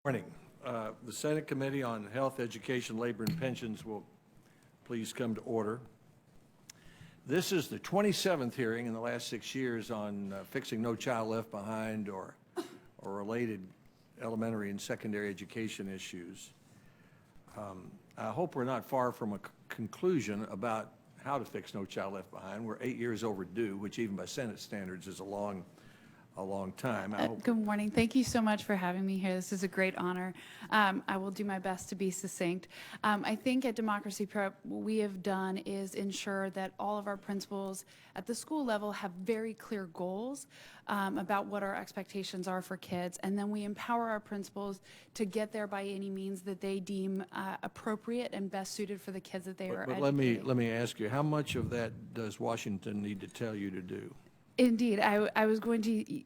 Morning. The Senate Committee on Health, Education, Labor, and Pensions will please come to order. This is the 27th hearing in the last 6 years on fixing No Child Left Behind or related elementary and secondary education issues. I hope we're not far from a conclusion about how to fix No Child Left Behind. We're 8 years overdue, which even by Senate standards is a long time. Good morning. Thank you so much for having me here. This is a great honor. I will do my best to be succinct. I think at Democracy Prep, what we have done is ensure that all of our principals at the school level have very clear goals about what our expectations are for kids, and then we empower our principals to get there by any means that they deem appropriate and best suited for the kids that they are educating. But let me ask you, how much of that does Washington need to tell you to do? Indeed. I was going to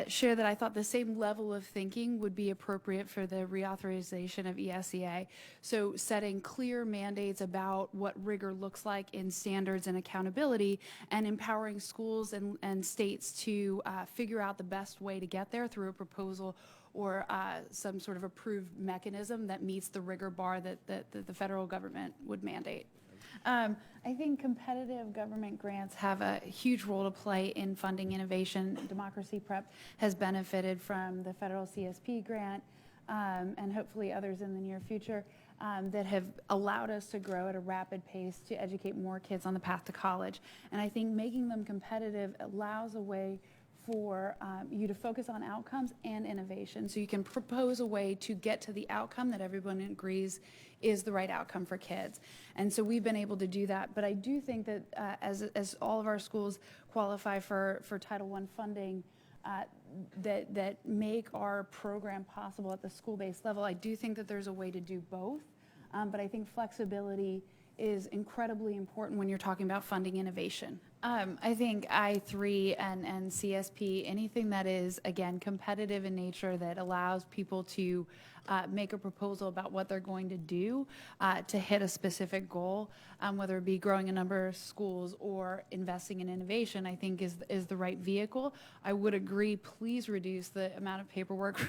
share that I thought the same level of thinking would be appropriate for the reauthorization of ESEA. So setting clear mandates about what rigor looks like in standards and accountability, and empowering schools and states to figure out the best way to get there through a proposal or some sort of approved mechanism that meets the rigor bar that the federal government would mandate. I think competitive government grants have a huge role to play in funding innovation. Democracy Prep has benefited from the federal CSP grant and hopefully others in the near future that have allowed us to grow at a rapid pace to educate more kids on the path to college. And I think making them competitive allows a way for you to focus on outcomes and innovation. So you can propose a way to get to the outcome that everyone agrees is the right outcome for kids. And so we've been able to do that. But I do think that as all of our schools qualify for Title I funding that make our program possible at the school-based level, I do think that there's a way to do both. But I think flexibility is incredibly important when you're talking about funding innovation. I think I3 and CSP, anything that is, again, competitive in nature that allows people to make a proposal about what they're going to do to hit a specific goal, whether it be growing a number of schools or investing in innovation, I think is the right vehicle. I would agree, please reduce the amount of paperwork,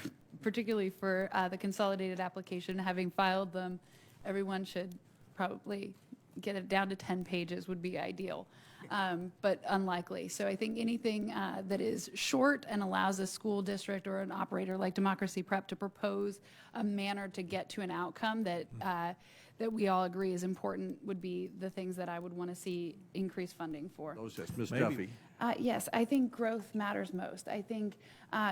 particularly for the consolidated application. Having filed them, everyone should probably get it down to 10 pages would be ideal, but unlikely. So I think anything that is short and allows a school district or an operator like Democracy Prep to propose a manner to get to an outcome that that we all agree is important would be the things that I would want to see increased funding for. Ms. Duffy. Yes, I think growth matters most. I think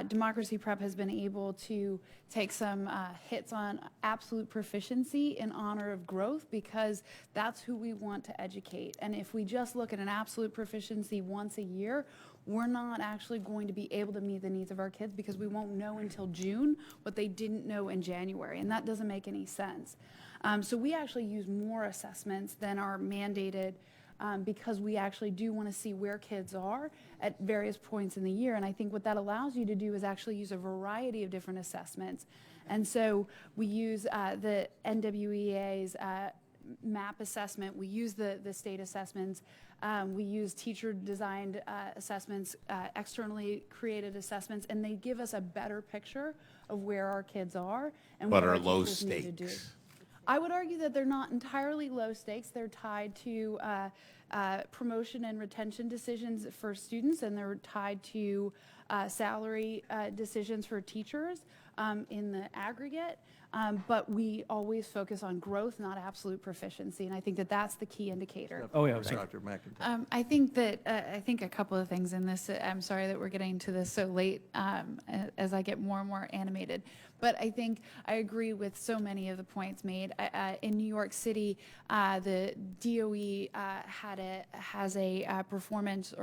Democracy Prep has been able to take some hits on absolute proficiency in honor of growth because that's who we want to educate. And if we just look at an absolute proficiency once a year, we're not actually going to be able to meet the needs of our kids because we won't know until June what they didn't know in January, and that doesn't make any sense. So we actually use more assessments than are mandated because we actually do want to see where kids are at various points in the year. And I think what that allows you to do is actually use a variety of different assessments. And so we use the NWEA's MAP assessment. We use the state assessments. We use teacher-designed assessments, externally created assessments, and they give us a better picture of where our kids are and what our teachers need to do. I would argue that they're not entirely low stakes. They're tied to promotion and retention decisions for students, and they're tied to salary decisions for teachers in the aggregate. But we always focus on growth, not absolute proficiency, and I think that that's the key indicator. Oh, yeah, Dr. McIntyre. I think a couple of things in this. I'm sorry that we're getting to this so late as I get more and more animated. But I think I agree with so many of the points made. In New York City, the DOE had a performance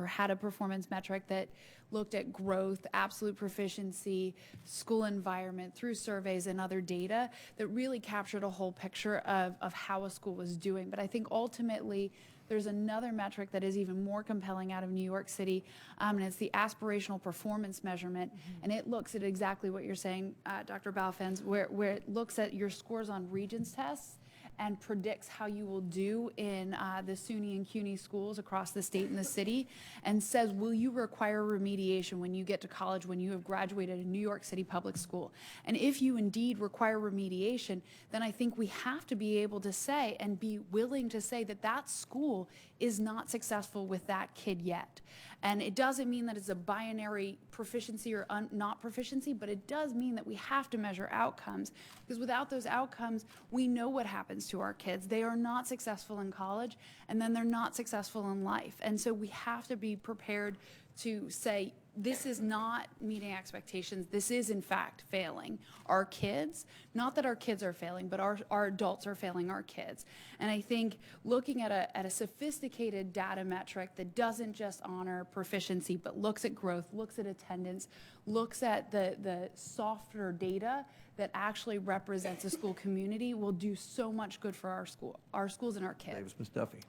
metric that looked at growth, absolute proficiency, school environment through surveys and other data that really captured a whole picture of how a school was doing. But I think ultimately there's another metric that is even more compelling out of New York City, and it's the aspirational performance measurement. And it looks at exactly what you're saying, Dr. Balfens, where it looks at your scores on Regents tests and predicts how you will do in the SUNY and CUNY schools across the state and the city, and says, will you require remediation when you get to college, when you have graduated a New York City public school? And if you indeed require remediation, then I think we have to be able to say and be willing to say that that school is not successful with that kid yet. And it doesn't mean that it's a binary proficiency or not proficiency, but it does mean that we have to measure outcomes, because without those outcomes, we know what happens to our kids. They are not successful in college, and then they're not successful in life. And so we have to be prepared to say, this is not meeting expectations. This is, in fact, failing our kids. Not that our kids are failing, but our adults are failing our kids. And I think looking at a sophisticated data metric that doesn't just honor proficiency, but looks at growth, looks at attendance, looks at the softer data that actually represents the school community will do so much good for our schools and our kids. Davis, Ms. Duffy.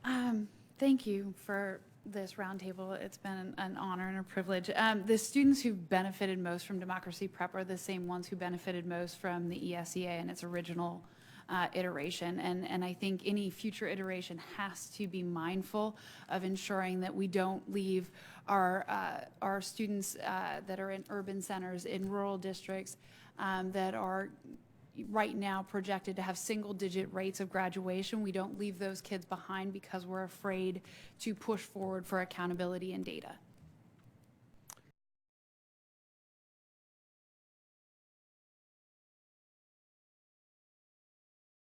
Thank you for this roundtable. It's been an honor and a privilege. The students who benefited most from Democracy Prep are the same ones who benefited most from the ESEA and its original iteration. And I think any future iteration has to be mindful of ensuring that we don't leave our students that are in urban centers, in rural districts, that are right now projected to have single-digit rates of graduation. We don't leave those kids behind because we're afraid to push forward for accountability and data.